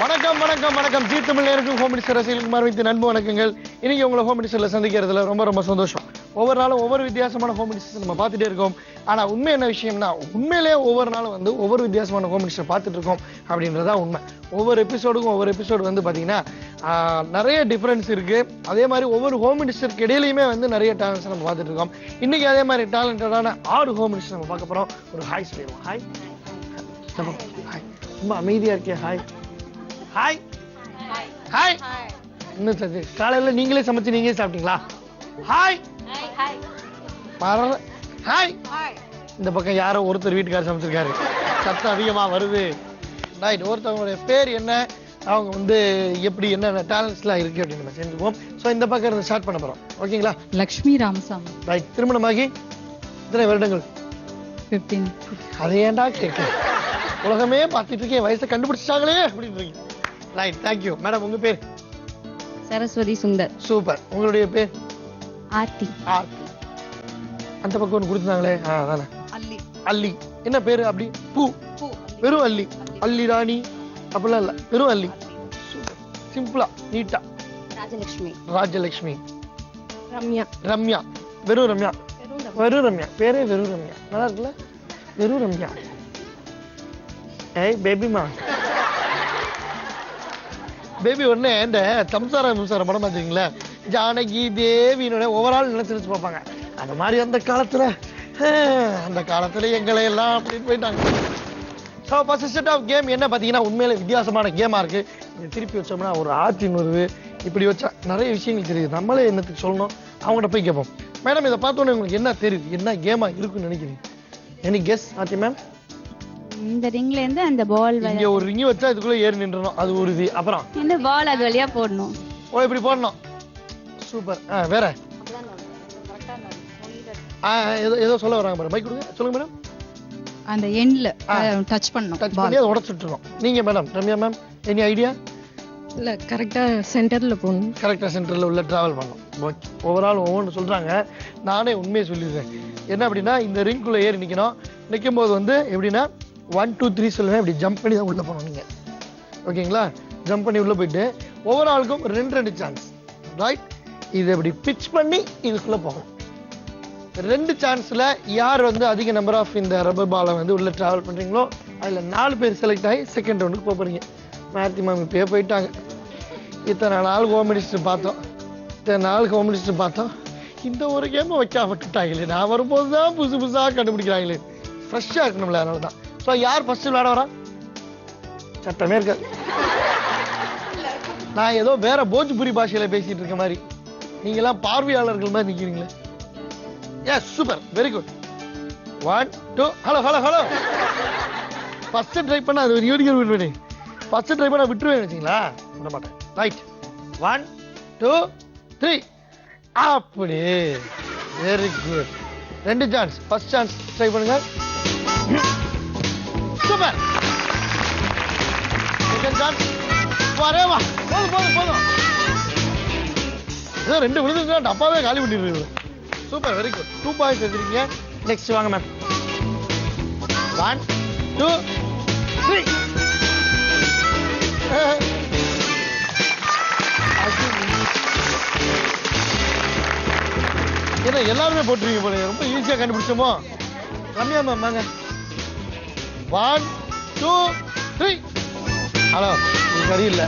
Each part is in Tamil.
வணக்கம் வணக்கம் வணக்கம். ஜீ தமிழ் நேயர்களுக்கும் ஹோம் மினிஸ்டர் ரசிகர்களுக்கும் மறுபடியும் நண்பு வணக்கங்கள். இன்னைக்கு உங்களை ஹோம் மினிஸ்டர்ல சந்திக்கிறதுல ரொம்ப ரொம்ப சந்தோஷம். ஒவ்வொரு நாளும் ஒவ்வொரு வித்தியாசமான ஹோம் மினிஸ்டர் நம்ம பார்த்துட்டே இருக்கோம். ஆனா உண்மை என்ன விஷயம்னா, உண்மையிலேயே ஒவ்வொரு நாளும் வந்து ஒவ்வொரு வித்தியாசமான ஹோம் மினிஸ்டர் பார்த்துட்டு இருக்கோம் அப்படின்றதா உண்மை. ஒவ்வொரு எபிசோடு வந்து பாத்தீங்கன்னா நிறைய டிஃபரன்ஸ் இருக்கு. அதே மாதிரி ஒவ்வொரு ஹோம் மினிஸ்டருக்கு இடையிலையுமே வந்து நிறைய டேலண்ட்ஸ் நம்ம பார்த்துட்டு இருக்கோம். இன்னைக்கு அதே மாதிரி டேலண்டடான 6 ஹோம் மினிஸ்டர் நம்ம பார்க்க போறோம். ஒரு ஹாய் சொல்லிடுவோம். Hi hi. ரொம்ப அமைதியா இருக்கே. Hi hi hi. இன்னும் சரி, காலையில நீங்களே சமைச்சு நீங்களே சாப்பிட்டீங்களா? Hi hi. இந்த பக்கம் யாரோ ஒருத்தர் வீட்டுக்காரர் சமைச்சிருக்காரு, சத்தம் அதிகமா வருது. ரைட், ஒருத்தவங்களுடைய பேர் என்ன, அவங்க வந்து எப்படி என்னென்ன டேலண்ட்ஸ்லாம் இருக்கு அப்படின்னு நம்ம செஞ்சுக்குவோம். ஸோ இந்த பக்கம் இருந்து ஸ்டார்ட் பண்ண போறோம். ஓகேங்களா? லக்ஷ்மி ராமசாமி. ரைட், திருமணமாகி இத்தனை வருடங்கள்? 15. அதை ஏன்டா கேட்க, உலகமே பார்த்துட்டு இருக்கேன், வயசை கண்டுபிடிச்சாங்களே அப்படின்னு. Right, thank you madam. உங்க பேர்? சரஸ்வதி சுந்தர். சூப்பர். உங்களுடைய பேர்? ஆர்த்தி. ஆர்த்தி. அந்த பக்கம் ஒன்று கொடுத்துருந்தாங்களே, அதானே அல்லி. அல்லி. என்ன பேரு? அப்படி பூ, வெறும் அல்லி. அல்லி ராணி அப்படிலாம் இல்ல, வெறும் அல்லி. சிம்பிளா நீட்டா. ராஜலட்சுமி. ராஜலட்சுமி. ரம்யா. ரம்யா. வெறும் ரம்யா. வெறும் ரம்யா. பேரே வெறும் ரம்யா. நல்லா இருக்குல்ல? வெறும் ரம்யா. ஏய் பேபிமா. பேபி ஒண்ணு இந்த சம்சாரம் படம் பார்த்துருக்கீங்களா? ஜானகி தேவின்னு ஓவரால் நினைச்சு பார்ப்பாங்க. அந்த மாதிரி அந்த காலத்துல எங்களை எல்லாம் அப்படின்னு போயிட்டாங்க. So first set of game என்ன பார்த்தீங்கன்னா, உண்மையில வித்தியாசமான கேமா இருக்கு. திருப்பி வச்சோம்னா ஒரு ஆற்றின் வருது, இப்படி வச்சா நிறைய விஷயங்கள் தெரியுது. நம்மளே என்னத்துக்கு சொல்லணும், அவங்கள்ட்ட போய் கேட்போம். மேடம் இதை பார்த்தோன்னே உங்களுக்கு என்ன தெரியுது, என்ன கேமா இருக்குன்னு நினைக்கிறீங்க? Any guess Aarthi ma'am? இந்த ரிங்ல இருந்து அந்த பால் இங்க ஒரு ரிங் வச்சா இதுக்குள்ள ஏறி நின்றணும், அது ஒரு இது. அப்புறம் இந்த பால் அது வழியா போடணும். ஓ, இப்படி போடணும். சூப்பர். வேற ஏதோ சொல்ல வராங்க பாரு, மைக் கொடுங்க, சொல்லுங்க மேடம். அந்த எண்ட்ல டச் பண்ணனும், டச் பண்ணி அதை உடைச்சிட்டுறோம். நீங்க madam? Ramya ma'am, any idea? இல்ல, கரெக்ட்டா சென்டர்ல போகணும். கரெக்டா சென்டர்ல உள்ள டிராவல் பண்ணணும். ஓகே, ஓவரால் ஒவ்வொன்று சொல்றாங்க. நானே உண்மையை சொல்லிடுறேன். என்ன அப்படின்னா, இந்த ரிங்குள்ள ஏறி நிக்கணும். நிற்கும் போது வந்து எப்படின்னா 1 2 3 சொல்லுவேன், இப்படி ஜம்ப் பண்ணி தான் உள்ள போகணும் நீங்க. ஓகேங்களா? ஜம்ப் பண்ணி உள்ள போயிட்டு ஓவராலுக்கும் 2 சான்ஸ். ரைட், இது இப்படி பிட்ச் பண்ணி இதுக்குள்ள போகணும். 2 சான்ஸ்ல யார் வந்து அதிக நம்பர் ஆஃப் இந்த ரப்பர் பாலை வந்து உள்ள டிராவல் பண்றீங்களோ அதுல 4 பேர் செலக்ட் ஆகி செகண்ட் ரவுண்டுக்கு போக போறீங்க. மாத்தி மேம் இப்பயே போயிட்டாங்க. இத்தனை நாள் ஹோம் மினிஸ்டர் பார்த்தோம், இந்த ஒரு கேம் வைக்காம விட்டுட்டாங்களே. நான் வரும்போது தான் புதுசா கண்டுபிடிக்கிறாங்களே. ஃப்ரெஷ்ஷா இருக்கணும்ல, அதனால தான். ஸோ யார் ஃபர்ஸ்ட் விளையாட வரா? சட்டமே இருக்காது. நான் ஏதோ வேற போஜ்புரி பாஷையில பேசிட்டு இருக்க மாதிரி, நீங்க எல்லாம் பார்வையாளர்கள் மாதிரி நிக்கிறீங்களே. Yes, super, very good. 1 2 hello. First try பண்ண அது யூடிகர் விட்டு ஃபர்ஸ்ட் ட்ரை பண்ண விட்டுருவேன் வச்சுங்களா? விட மாட்டேன். ரைட், 1 2 3 அப்படி. Very good. 2 chance. First chance try பண்ணுங்க. சூப்பர். Second chance. வரே வா, போதும். ஏதோ 2 விழுதுங்க, டப்பாவே காலி பண்ணிடுறது. Super, very good. 2 பாயிண்ட்ஸ் எடுத்துருக்கீங்க. நெக்ஸ்ட் வாங்க மேம். 1 2 3. ஏன்னா எல்லாருமே போட்டுருவீங்க போல, ரொம்ப ஈஸியா கண்டுபிடிச்சோமோ. ரம்யா மேம் வாங்க. 1 2 3. ஹலோ, இது சரியில்லை.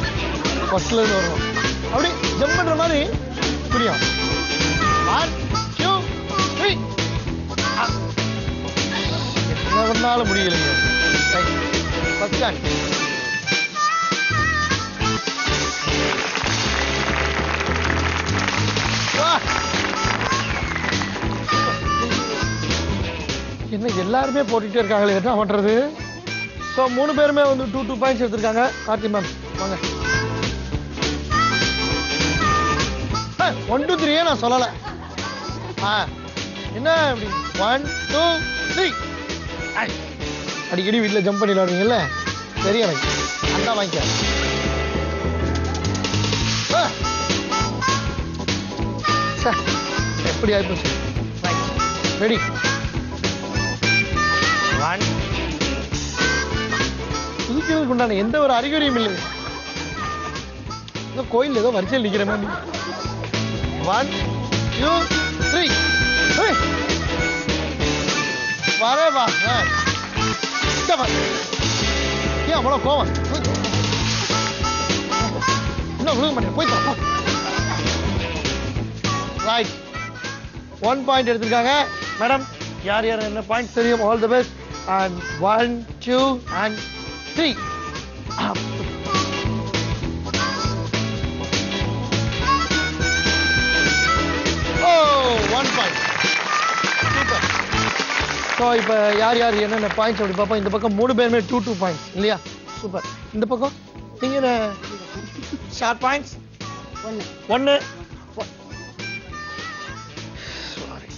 ஃபர்ஸ்ட்ல இருந்து வரணும். அப்படி ஜம்ப் பண்ற மாதிரி புரியும். 1 2 3. என்ன பண்ணாலும் முடியலைங்க. First chance. என்ன எல்லாருமே போட்டுட்டே இருக்காங்களே, என்ன பண்றது? ஸோ 3 பேருமே வந்து 2 பாயிண்ட்ஸ் எடுத்திருக்காங்க. ஆர்த்தி மேம் வாங்க. 1 2 3 நான் சொல்லலை. என்ன அப்படி 1 2 3. அடிக்கடி வீட்டில் ஜம்ப் பண்ணி விளாடுவீங்கல்ல, சரி எனக்கு அண்ணா வாங்கிக்க. எப்படி ஆயிப்போச்சு. ரெடி 1 குதிக்கிறதுக்கு உண்டான எந்த ஒரு அறிகுறியும் இல்லை. ஏதோ கோயில் ஏதோ வரிசையில் நிக்கிற மாதிரி. 1 2 3 வரே வா. ஏன் அவ்வளோ கோவம்? இன்னும் விழுக மாட்டேன். போய் தரப்போ. ரைட் 1 பாயிண்ட் எடுத்திருக்காங்க. மேடம் யார் யார் என்ன பாயிண்ட் தெரியும்? All the best. And 1 2 and 3. Oh, 1 point. Super. So இப்போ யார் யார் என்னென்ன பாயிண்ட்ஸ் அப்படி பார்ப்போம். இந்த பக்கம் 3 பேருமே 2 பாயிண்ட்ஸ் இல்லையா? சூப்பர். இந்த பக்கம் நீங்க என்ன ஷார்ட் பாயிண்ட்ஸ்? 1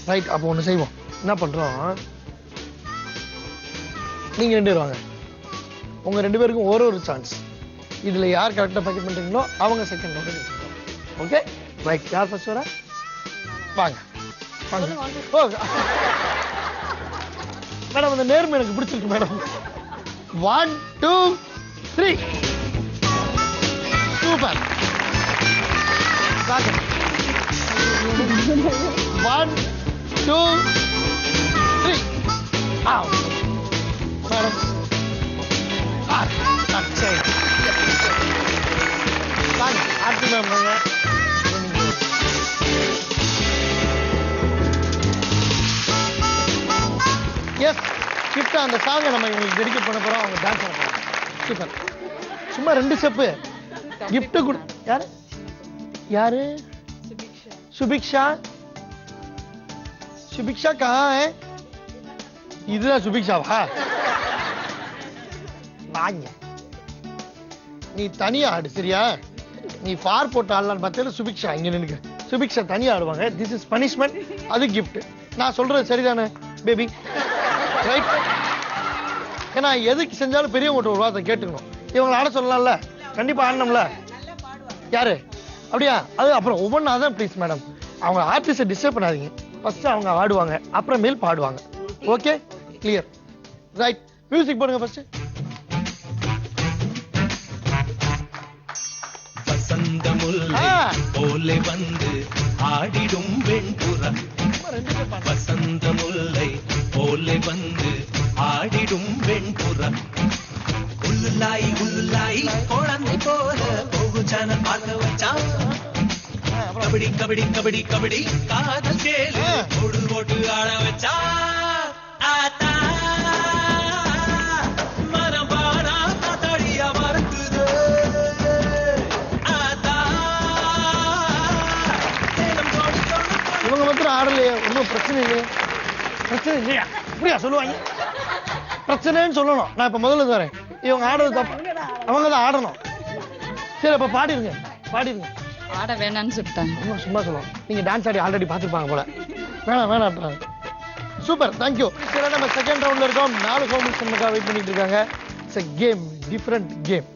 ரைட். அப்போ ஒன்று செய்வோம். என்ன பண்ணுறோம், நீங்கள் 2 பேர் வாங்க. உங்கள் 2 பேருக்கும் ஒரு சான்ஸ். இதில் யார் கரெக்டாக பேக்கெட் பண்ணுறீங்களோ அவங்க செகண்ட் நோட்டு எடுத்துக்கோங்க. Okay right. யார் ஃபர்ஸ்ட் வர? வாங்க வாங்க. ஓ மேடம் அந்த நேர்மை எனக்கு பிடிச்சிருக்கு மேடம். 1 2 3 சூப்பர். 1 2 3 மேடம் சரி வாங்க ஆர்த்தி மேம் வாங்க. எஸ் கிஃப்ட் அந்த சாங்கை நம்ம இவங்களுக்கு டெடிகேட் பண்ண போறோம். அவங்க டான்ஸ் பண்ண போறாங்க. சூப்பர். சும்மா 2 ஸ்டெப்பு கிஃப்ட் கொடு. யாரு யாரு? சுபிக்ஷா. சுபிக்ஷா கஹா ஹை? இதுதான் சுபிக்ஷாவா? வாங்க நீ தனியா ஆடு சரியா? நீ ஃபார் போட்டு ஆடலான்னு பார்த்தா சுபிக்ஷா இங்க நினைக்க. சுபிக்ஷா தனியா ஆடுவாங்க. This is punishment. அது கிஃப்ட். நான் சொல்றது சரிதானே பேபி? ரைட். ஏன்னா எதுக்கு செஞ்சாலும் பெரியவங்க ஒரு வார்த்தை கேட்டுக்கணும். இவங்களை ஆட சொல்லலாம்ல, கண்டிப்பா ஆடணும்ல. யாரு அப்படியா? அது அப்புறம் ஒவ்வொன்றா தான் ப்ளீஸ் மேடம். அவங்க ஆர்டிஸ்டை டிஸ்டர்ப் பண்ணாதீங்க. ஃபர்ஸ்ட் அவங்க ஆடுவாங்க, அப்புறமேல் பாடுவாங்க. Okay clear? ரைட். மியூசிக் போடுங்க ஃபர்ஸ்ட். போலே வந்து ஆடிடும் வெண்புறம். வசந்த முல்லை போலே வந்து ஆடிடும் வெண்புறம். உள்ளுலாய் உள்ளுலாய் குழந்தை போல போகுச்சான பார்க்க வச்சான். கபடி கபடி கபடி கபடி காதல் கேளு ஓடு ஓட்டு ஆட வச்சா. ஆத்தா மரபானா தாத்தடியா மறுக்குது. இவங்க மாத்திரம் ஆடலையே, ஒன்றும் பிரச்சனை இல்லையே. பிரச்சனை இல்லையா? அப்படியா சொல்லுவாங்க? பிரச்சனைன்னு சொல்லணும். நான் இப்ப முதல்ல தரேன். இவங்க ஆடுறது தப்பு. அவங்க தான் ஆடணும். சரி அப்ப பாடிருங்க. பாடிருங்க. ஆட வேணாம்னு சொல்லிட்டாங்க. சும்மா சொல்லுவோம். நீங்க டான்ஸ் ஆடி ஆல்ரெடி பார்த்துருப்பாங்க போல. வேணாம் வேணாம். Super thank you. சரி நம்ம செகண்ட் ரவுண்ட்ல இருக்கோம். 4 ஹோம்ஸ் நமக்காக வெயிட் பண்ணிட்டு இருக்காங்க. It's a game, different game.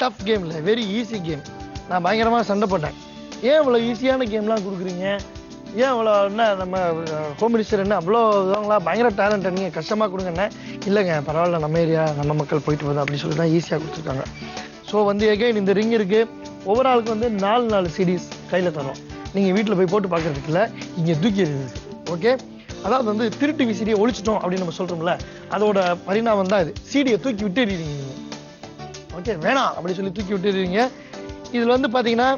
Tough game இல்லை, வெரி ஈஸி கேம். நான் பயங்கரமாக சண்டை போட்டேன். ஏன் இவ்வளோ ஈஸியான கேம்லாம் கொடுக்குறீங்க? ஏன் இவ்வளோ என்ன நம்ம ஹோம் மினிஸ்டர் என்ன அவ்வளோ இவங்களா பயங்கர டேலண்ட் நீங்கள் கஷ்டமாக கொடுங்கண்ணே? இல்லைங்க பரவாயில்ல, நம்ம ஏரியா நம்ம மக்கள் போயிட்டு போதும் அப்படின்னு சொல்லி தான் ஈஸியாக கொடுத்துருக்காங்க. ஸோ வந்து எகைன் இந்த ரிங் இருக்குது. ஒவ்வொரு ஆளுக்கு வந்து 4 சிடிஸ் கையில் தரோம். நீங்கள் வீட்டில் போய் போட்டு பார்க்குறதுக்கு இல்லை, இங்கே தூக்கி இருக்குது. ஓகே, அதாவது வந்து திருட்டு விசிடியை ஒழிச்சிட்டோம் அப்படின்னு நம்ம சொல்கிறோம்ல, அதோட பரிணாமம் தான் இது. சீடியை தூக்கி விட்டுறீங்க நீங்கள். ஓகே, வேணாம் அப்படி சொல்லி தூக்கி விட்டுறீங்க. இதில் வந்து பார்த்தீங்கன்னா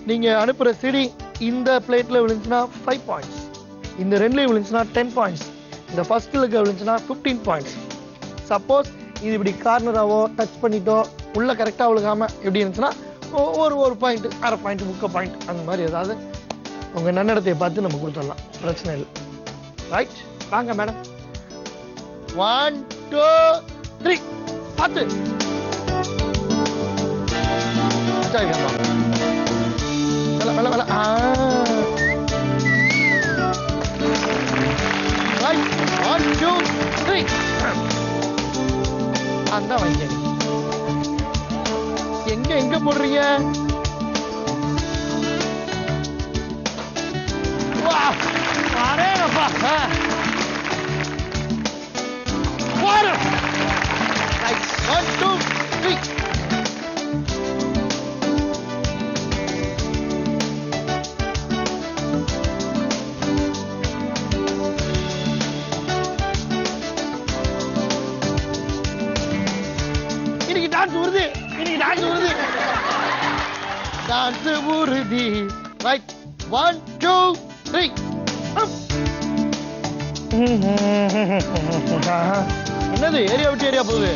நீங்கள் அனுப்புகிற சிடி இந்த பிளேட்டில் விழுந்துச்சுன்னா 5 பாயிண்ட்ஸ், இந்த 2லையும் விழுந்துச்சுன்னா 10 பாயிண்ட்ஸ், இந்த ஃபர்ஸ்ட்டில் விழுந்துச்சுன்னா 15 பாயிண்ட்ஸ். சப்போஸ் இது இப்படி கார்னராவோ டச் பண்ணிட்டோ உள்ள கரெக்டாக விழுகாம எப்படி இருந்துச்சுன்னா ஒரு பாயிண்ட், அரை பாயிண்ட், 3/4 பாயிண்ட், அந்த மாதிரி ஏதாவது உங்கள் நன்னடத்தையை பார்த்து நம்ம கொடுத்துடலாம், பிரச்சனை இல்லை. ரைட், வாங்க மேடம். 1 2 3 பார்த்து வெள்ள வெள்ள. ரைட், 1 2 3 அந்த வைங்க. எங்க போடுறீங்க? வா அரேப்பா, Water. Right. 1, 2, 3. இன்னைக்கு டான்ஸ் வருது. டான்ஸ் உறுதி. ரைட் 1 2 3. என்னது ஏரியா விட்டு ஏரியா போகுது?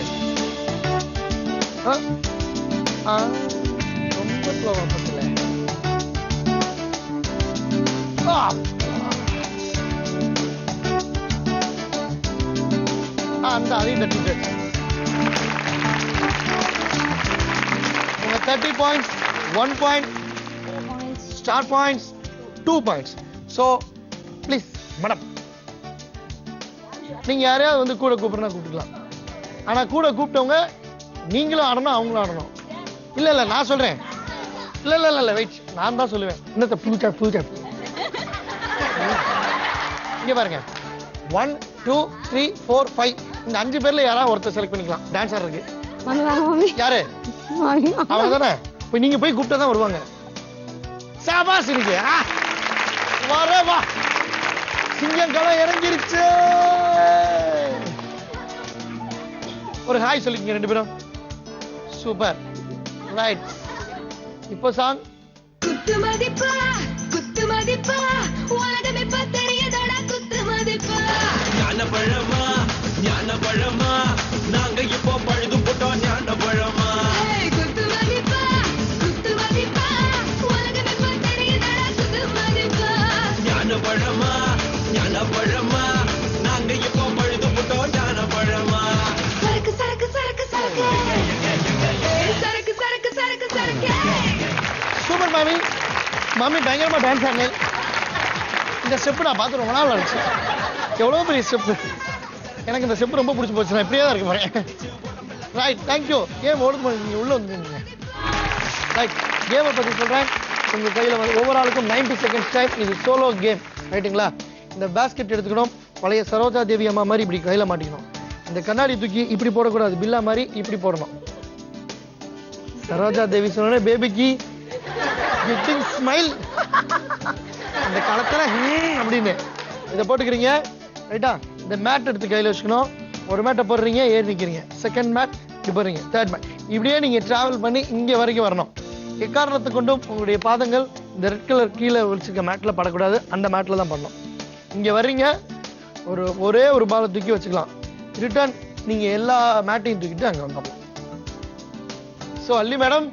ரொம்ப ஸ்லோவா பத்தல. அந்த அதையும் தட்டிட்டு 30 points, 1 point, star points, 2 points. So, please, madam. நீங்க யாரையாவது வந்து கூட கூப்பிடுறா கூப்பிட்டுக்கலாம். ஆனா கூட கூப்பிட்டவங்க நீங்களும் ஆடணும் அவங்களும் ஆடணும். இல்ல நான் சொல்றேன். இல்ல வெயிட், நான் தான் சொல்லுவேன். என்னத்த பூச்சா. இங்க பாருங்க. 1 2 3 4 5 இந்த 5 பேர்ல யாராவது ஒருத்தர் செலக்ட் பண்ணிக்கலாம். டான்ஸ் ஆடுறதுக்கு. யாரு? அவங்க தானே. இப்ப நீங்க போய் கூப்பிட்டா தான் வருவாங்க. சாபாஸ் இருக்கு. வா சிங்கங்களம் இறங்கிருச்சு. ஒரு ஹாய் சொல்லிக்கங்க ரெண்டு பேரும். சூப்பர். ரைட். இப்போ சாங். குத்து மதிப்பா உலகமே பத்தறியதடா குத்து மதிப்பா. ஞான பழமா நாங்க இப்போ பழுது போட்டோம் ஞான பழமா. குத்து மதிப்பா உலகமே பத்தறியதடா குத்து மதிப்பா. ஞான பழமா நாங்க இப்போ பழுது போட்டோம் ஞான பழமா. சரக்கு. சூப்பர் மாமி பயங்கரமா டான்ஸ் ஆடுங்க. இந்த ஸ்டெப் நான் பார்த்து ரொம்ப நாள் ஆச்சு. எவ்வளவு பெரிய ஸ்டெப். எனக்கு இந்த ஸ்டெப் ரொம்ப பிடிச்சி போச்சு. நான் இப்படியே தான் இருக்க போறேன். Right, thank you. கேம் ஓடுது, நீங்க உள்ள வந்துருங்க. ரைட், கேமை பத்தி சொல்றேன். உங்க கையில வந்து ஒவ்வொரு ஆளுக்கும் 90 seconds டைம். இது சோலோ கேம். ரைட்டுங்களா? இந்த பாஸ்கெட் எடுத்துக்கணும். பழைய சரோஜா தேவி அம்மா மாதிரி இப்படி கையில மாட்டிக்கணும். இந்த கண்ணாடி தூக்கி இப்படி போடக்கூடாது. பில்லா மாதிரி இப்படி போடணும். சரோஜா தேவி சொன்ன பேபிக்கு கெட்டிங் ஸ்மைல். அந்த காலத்துல அப்படின்னு இதை போட்டுக்கிறீங்க. ரைட்டா? இந்த மேட் எடுத்து கையில வச்சுக்கணும். ஒரு மேட்டை போடுறீங்க, ஏறி நிக்கிறீங்க. செகண்ட் மேட் இப்படி போடுறீங்க. Third mat. இப்படியே நீங்க டிராவல் பண்ணி இங்க வரைக்கும் வரணும். எக்காரணத்தை கொண்டும் உங்களுடைய பாதங்கள் இந்த ரெட் கலர் கீழே வச்சிருக்க மேட்ல படக்கூடாது. அந்த மேட்ல தான் பண்ணணும். இங்க வர்றீங்க. ஒரே ஒரு பாலை தூக்கி வச்சுக்கலாம். ரிட்டர்ன் நீங்க எல்லா மேட்டையும் தூக்கிட்டு அங்க வந்துடலாம். சோ அல்லி மேடம்,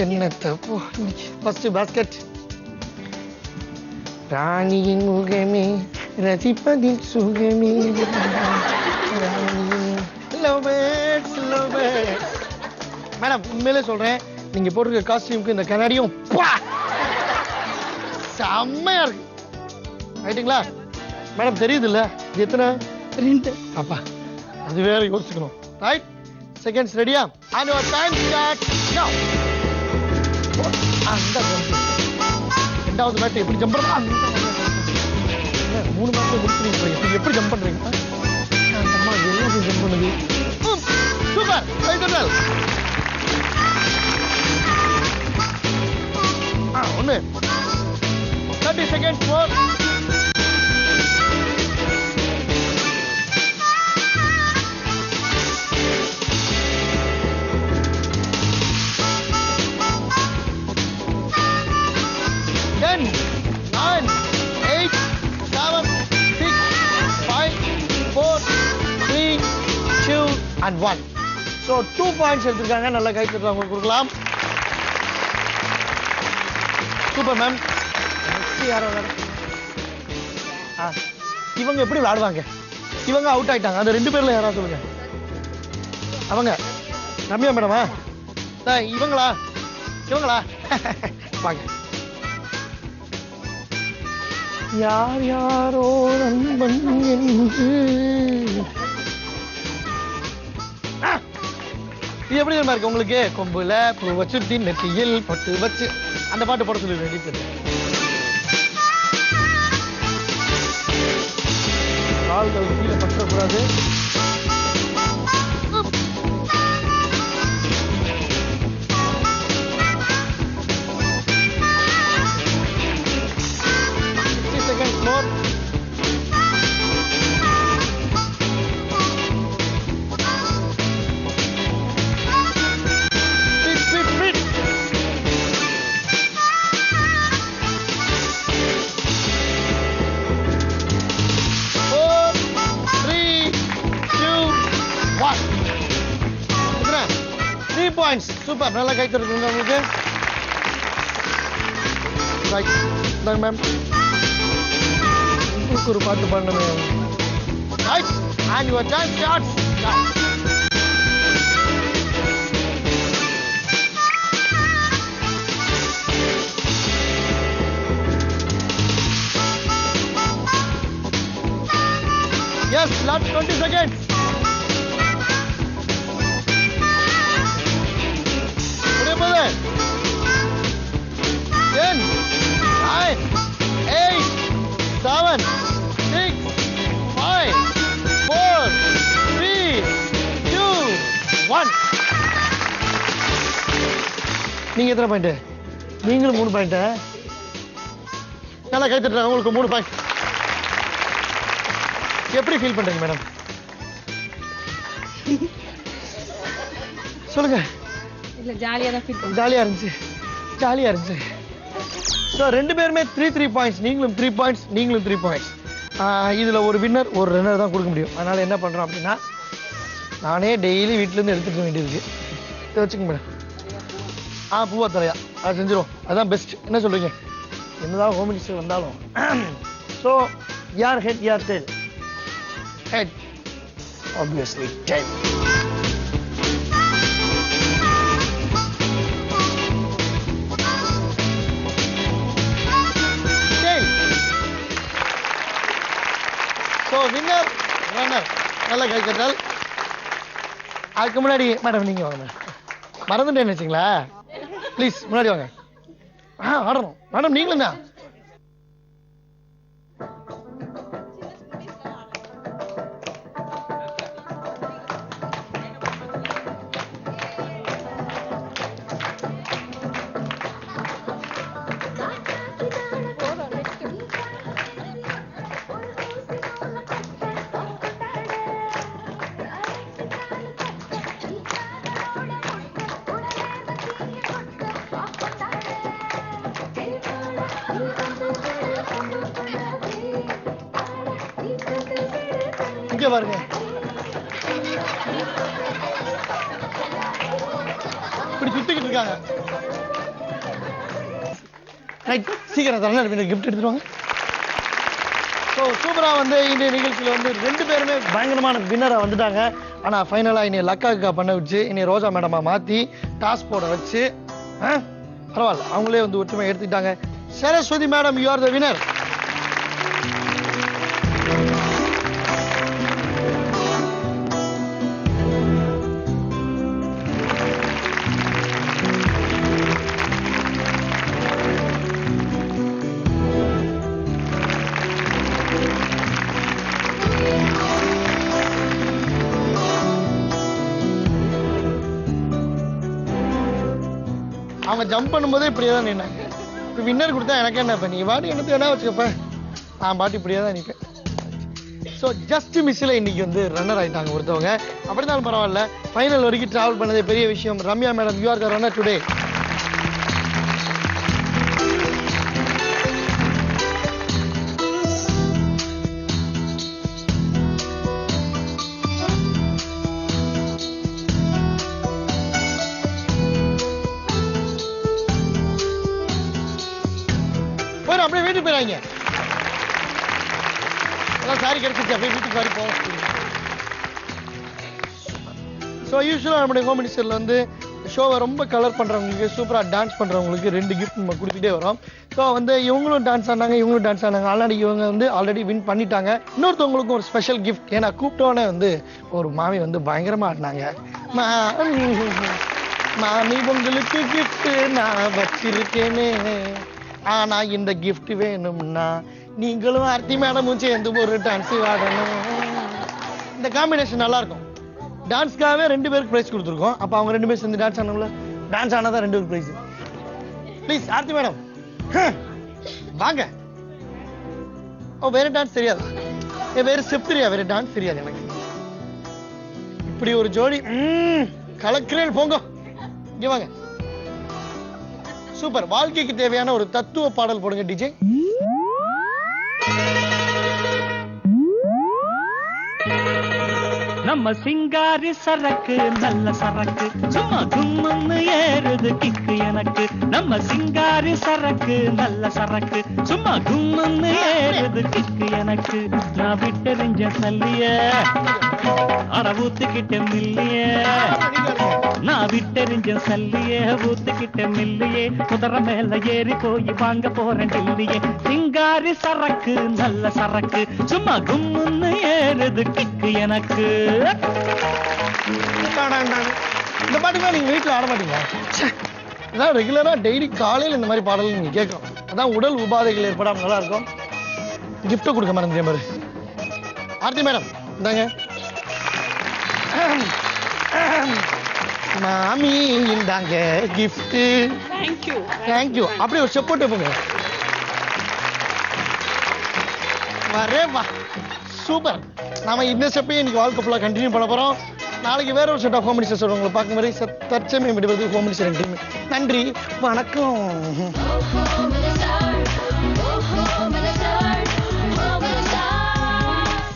என்ன தப்பு. First basket. ராணியின் முகமே ரசிப்பதில் சுகமே. மேடம் உண்மையிலே சொல்றேன், நீங்க போட்டிருக்க காஸ்டியூமுக்கு இந்த கண்ணாடியும் செம்மையா இருக்கு. ரைட்டுங்களா மேடம்? தெரியுது இல்ல எத்தனை? 2. அப்பா அது வேற யோசிக்கணும். ரைட், செகண்ட்ஸ் ரெடியா? and your time starts now. அந்த ரெண்டாவது மேட்ச் எப்படி ஜம்ப் பண்றீங்க? 3 மேட்ச் முடிச்சிருக்கீங்க. எப்படி ஜம்ப் பண்றீங்க? அந்த அம்மா எல்லாம் ஜம்ப் பண்ணுது. சூப்பர். ரைட். ஒண்ணு 30 seconds more. And 1. So 2 points எடுத்துருக்காங்க. நல்லா கை தட்டுறாங்க, உங்களுக்கு கொடுக்கலாம். Super ma'am. யாரோ இவங்க எப்படி விளையாடுவாங்க? இவங்க அவுட் ஆயிட்டாங்க. அந்த 2 பேர்ல யாரா சொல்லுங்க. அவங்க ரம்யா மேடமா? இவங்களா வாங்க. யார் யாரோ நண்பன் என்று இது எப்படி தெரியுமா இருக்கு உங்களுக்கு? கொம்புல பூ வச்சு நெத்தியில் பட்டு வச்சு அந்த பாட்டு போட சொல்லி கால்கள் கீழே பற்றக்கூடாது. Seconds more. Fit. 4, 3, 2, 1. 3 points. Super. நல்லா கை தட்டுங்க உங்களுக்கு. Right. Done, ma'am. ஒரு பாட்டு பாடணுமே. Right. And your time starts. Yes, last 20 seconds. Remember 10, 9, 8, 7, 6, 5, 4, 3, 2, 1. நீங்க எத்தனை பாயிண்ட்? நீங்களும் 3 பாயிண்ட். நல்லா கை தட்டுறாங்க. உங்களுக்கு 3 பாயிண்ட். எப்படி ஃபீல் பண்றீங்க மேடம்? சொல்லுங்க. இல்ல ஜாலியா தான் ஃபீல் பண்ணேன். ஜாலியா இருந்துச்சு. ஸோ 2 பேருமே 3 பாயிண்ட்ஸ். நீங்களும் 3 பாயிண்ட்ஸ், நீங்களும் 3 பாயிண்ட்ஸ். இதுல ஒரு வின்னர் ஒரு ரன்னர் தான் கொடுக்க முடியும். அதனால என்ன பண்றோம் அப்படின்னா, நானே டெய்லி வீட்டுல இருந்து எடுத்துக்க வேண்டியிருக்கு. இதை வச்சுக்க மேடம். பூவா தலையா அதை செஞ்சிடும். அதுதான் பெஸ்ட். என்ன சொல்றீங்க? என்னதான் ஹோம் மினிஸ்டர் வந்தாலும். ஸோ யார் ஹெட் யார் tail? Head, obviously tail. Tail. So winner, runner. நல்ல கை கட்டல். அதுக்கு முன்னாடி மேடம் நீங்க வாங்க. மறந்துட்டேன்னு வச்சுங்களா? ப்ளீஸ் முன்னாடி வாங்க. ஆடணும் மேடம். நீங்களும் தான். இங்க பாருங்க. இப்படி சுத்திக்கிட்டு இருக்காங்க. ரைட், சீக்கிரம் தரணும். கிஃப்ட் எடுத்துருவாங்க. ஸோ சூப்பராக வந்து இந்த நிகழ்ச்சியில் வந்து 2 பேருமே பயங்கரமான வின்னராக வந்துட்டாங்க. ஆனால் ஃபைனலாக இனி லக்காக்கா பண்ண வச்சு இனி ரோஜா மேடமாக மாற்றி டாஸ் போட வச்சு பரவாயில்ல, அவங்களே வந்து ஒற்றுமை எடுத்துக்கிட்டாங்க. Saraswathi madam, you are the winner. அவங்க ஜம்ப் பண்ணும்போதே இப்படியே தான் நின்னாங்க. இப்போ வின்னர் கொடுத்தா எனக்கு என்ன பண்ணி வாடி எனக்கு என்ன வச்சுக்கப்ப நான் பாட்டி இப்படியே தான் நிற்பேன். ஸோ ஜஸ்ட் மிஸ்ஸில் இன்னைக்கு வந்து ரன்னர் ஆகிட்டாங்க ஒருத்தவங்க. அப்படி இருந்தாலும் பரவாயில்ல, ஃபைனல் வரைக்கும் ட்ராவல் பண்ணதே பெரிய விஷயம். Ramya madam, you are the runner today. அப்படியே வீட்டுக்கு போயிடாங்க. சாரி கிடைச்சிச்சு, அப்படியே வீட்டுக்கு சாரி போவோம். ஸோ யூஸ்வலாக நம்முடைய ஹோம் மினிஸ்டரில் வந்து ஷோவை ரொம்ப கலர் பண்ணுறவங்களுக்கு, சூப்பராக டான்ஸ் பண்ணுறவங்களுக்கு 2 கிஃப்ட் நம்ம கொடுத்துட்டே வரோம். ஸோ வந்து இவங்களும் டான்ஸ் ஆனாங்க, இவங்களும் டான்ஸ் ஆனாங்க. ஆல்ரெடி இவங்க வந்து ஆல்ரெடி வின் பண்ணிட்டாங்க. இன்னொருத்தவங்களுக்கும் ஒரு ஸ்பெஷல் கிஃப்ட். ஏன்னா கூப்பிட்டோன்னே வந்து ஒரு மாமி வந்து பயங்கரமாக ஆடினாங்க. மாமி உங்களுக்கு கிஃப்ட் நான் வச்சிருக்கேனே, ஆனா இந்த கிஃப்ட் வேணும்னா நீங்களும் ஆர்த்தி மேடமும் சேர்ந்து ஒரு டான்ஸ் ஆடணும். இந்த காம்பினேஷன் நல்லா இருக்கும். டான்ஸ்க்காகவே 2 பேருக்கு பிரைஸ் கொடுத்துருக்கோம். அப்ப அவங்க 2 பேரும் சேர்ந்து டான்ஸ் ஆனவங்கள டான்ஸ் ஆனாதான் 2 பேருக்கு பிரைஸ். ப்ளீஸ் ஆர்த்தி மேடம் வாங்க. ஓ வேற டான்ஸ் தெரியாது, வேற ஸ்டெப் தெரியாது, வேற டான்ஸ் தெரியாது எனக்கு. இப்படி ஒரு ஜோடி கலக்கிறேன் போங்க. இங்க வாங்க. சூப்பர். வாழ்க்கைக்கு தேவையான ஒரு தத்துவ பாடல் போடுங்க டிஜே. நம்ம சிங்காரி சரக்கு நல்ல சரக்கு சும்மா கும்முன்னு ஏறுது கிக்கு எனக்கு. நம்ம சிங்காரி சரக்கு நல்ல சரக்கு சும்மா கும்முன்னு ஏறுது கிக்கு எனக்கு. நான் விட்டெறிஞ்ச சல்லிய அட ஊத்துக்கிட்ட மில்லிய, நான் விட்டெறிஞ்ச சல்லிய ஊத்துக்கிட்ட மில்லியே. குதிரை மேல ஏறி போய் வாங்க போறேன் டில்லியே. சிங்காரி சரக்கு நல்ல சரக்கு சும்மா கும்முன்னு ஏறுது கிக்கு எனக்கு. இந்த பாட்டுக்கு நீங்க வீட்டுல ஆட மாட்டீங்க. அதான் ரெகுலரா டெய்லி காலையில் இந்த மாதிரி பாடல் நீங்க கேட்கணும். அதான் உடல் உபாதைகள் ஏற்படாம நல்லா இருக்கும். கிஃப்ட் கொடுக்க மறந்துட்டேன் பாரு. ஆர்த்தி மேடம் இந்தாங்க. மாமி இந்தாங்க கிஃப்ட். தேங்க்யூ. தேங்க்யூ. அப்படியே ஒரு ஸ்டெப் போட்டு போங்க. வரே வா. சூப்பர். நாம இந்த ஸ்டெப்பையும் இன்னைக்கு வாழ்க்கை ஃபுல்லாக கண்டினியூ பண்ண போறோம். நாளைக்கு வேற ஒரு செட் ஆஃப் ஹோமினிஸ்டர்ஸ் உங்களை பார்க்கும் வரை தற்சமயம் விடுவது ஹோமினிஸ்டர் டீம். நன்றி, வணக்கம்.